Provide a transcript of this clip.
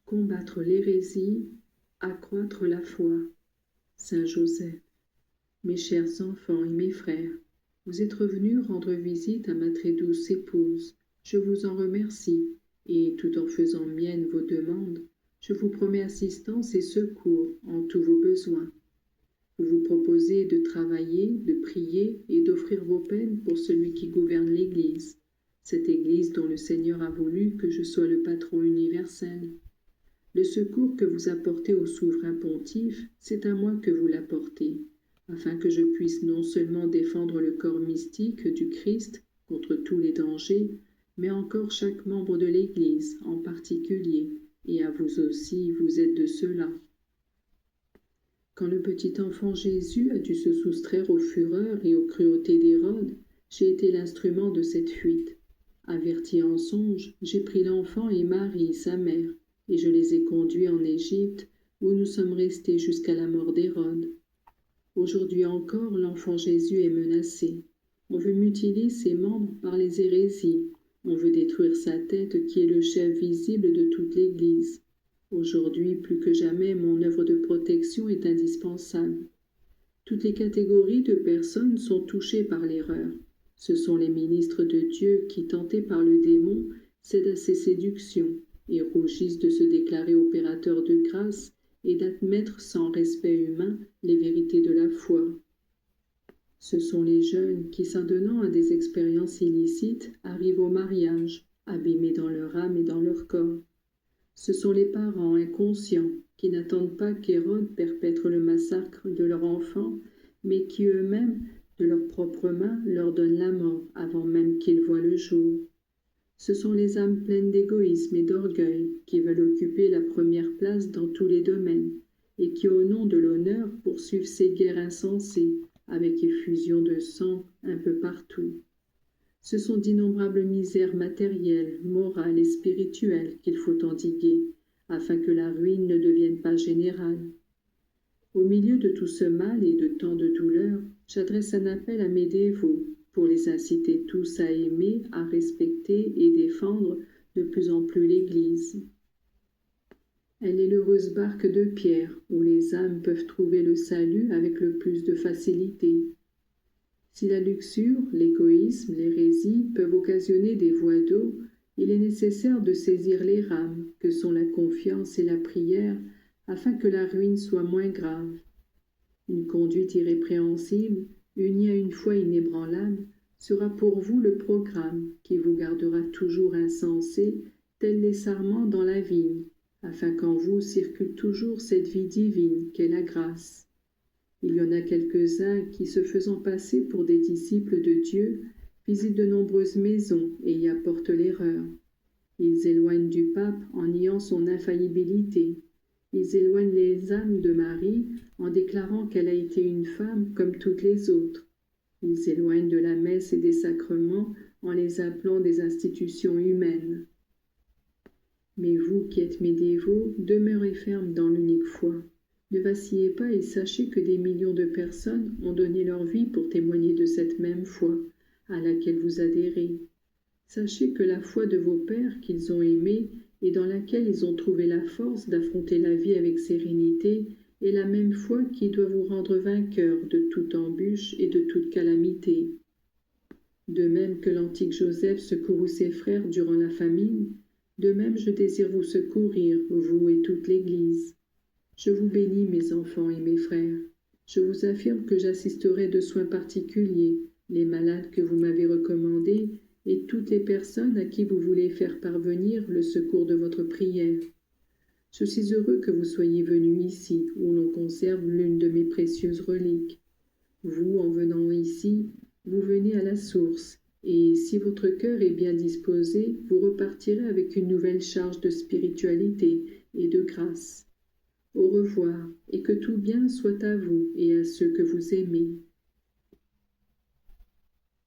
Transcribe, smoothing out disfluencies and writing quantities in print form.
Combattre l'hérésie, accroître la foi. Saint Joseph. Mes chers enfants et mes frères, vous êtes revenus rendre visite à ma très douce épouse. Je vous en remercie, et tout en faisant mienne vos demandes, je vous promets assistance et secours en tous vos besoins. Vous vous proposez de travailler, de prier et d'offrir vos peines pour celui qui gouverne l'Église, cette Église dont le Seigneur a voulu que je sois le patron universel. Le secours que vous apportez au souverain pontife, c'est à moi que vous l'apportez, afin que je puisse non seulement défendre le corps mystique du Christ contre tous les dangers, mais encore chaque membre de l'Église en particulier, et à vous aussi, vous êtes de ceux-là. Quand le petit enfant Jésus a dû se soustraire aux fureurs et aux cruautés d'Hérode, j'ai été l'instrument de cette fuite. Averti en songe, j'ai pris l'enfant et Marie, sa mère, et je les ai conduits en Égypte, où nous sommes restés jusqu'à la mort d'Hérode. Aujourd'hui encore, l'enfant Jésus est menacé. On veut mutiler ses membres par les hérésies. On veut détruire sa tête qui est le chef visible de toute l'Église. Aujourd'hui, plus que jamais, mon œuvre de protection est indispensable. Toutes les catégories de personnes sont touchées par l'erreur. Ce sont les ministres de Dieu qui, tentés par le démon, cèdent à ses séductions et rougissent de se déclarer opérateurs de grâce et d'admettre sans respect humain les vérités de la foi. Ce sont les jeunes qui, s'en donnant à des expériences illicites, arrivent au mariage, abîmés dans leur âme et dans leur corps. Ce sont les parents inconscients qui n'attendent pas qu'Hérode perpètre le massacre de leur enfant, mais qui eux-mêmes, de leurs propres mains, leur donnent la mort avant même qu'ils voient le jour. Ce sont les âmes pleines d'égoïsme et d'orgueil qui veulent occuper la première place dans tous les domaines et qui, au nom de l'honneur, poursuivent ces guerres insensées avec effusion de sang un peu partout. Ce sont d'innombrables misères matérielles, morales et spirituelles qu'il faut endiguer, afin que la ruine ne devienne pas générale. Au milieu de tout ce mal et de tant de douleurs, j'adresse un appel à mes dévots, pour les inciter tous à aimer, à respecter et défendre de plus en plus l'Église. Elle est l'heureuse barque de pierre où les âmes peuvent trouver le salut avec le plus de facilité. Si la luxure, l'égoïsme, l'hérésie peuvent occasionner des voies d'eau, il est nécessaire de saisir les rames que sont la confiance et la prière afin que la ruine soit moins grave. Une conduite irrépréhensible, unie à une foi inébranlable, sera pour vous le programme qui vous gardera toujours insensé, tels les sarments dans la vigne, afin qu'en vous circule toujours cette vie divine qu'est la grâce. Il y en a quelques-uns qui, se faisant passer pour des disciples de Dieu, visitent de nombreuses maisons et y apportent l'erreur. Ils éloignent du pape en niant son infaillibilité. Ils éloignent les âmes de Marie en déclarant qu'elle a été une femme comme toutes les autres. Ils éloignent de la messe et des sacrements en les appelant des institutions humaines. Mais vous qui êtes mes dévots, demeurez fermes dans l'unique foi. Ne vacillez pas et sachez que des millions de personnes ont donné leur vie pour témoigner de cette même foi à laquelle vous adhérez. Sachez que la foi de vos pères qu'ils ont aimés et dans laquelle ils ont trouvé la force d'affronter la vie avec sérénité est la même foi qui doit vous rendre vainqueur de toute embûche et de toute calamité. De même que l'antique Joseph secourut ses frères durant la famine, de même je désire vous secourir, vous et toute l'Église. Je vous bénis, mes enfants et mes frères. Je vous affirme que j'assisterai de soins particuliers les malades que vous m'avez recommandés et toutes les personnes à qui vous voulez faire parvenir le secours de votre prière. Je suis heureux que vous soyez venus ici, où l'on conserve l'une de mes précieuses reliques. Vous, en venant ici, vous venez à la source, et si votre cœur est bien disposé, vous repartirez avec une nouvelle charge de spiritualité et de grâce. Au revoir, et que tout bien soit à vous et à ceux que vous aimez.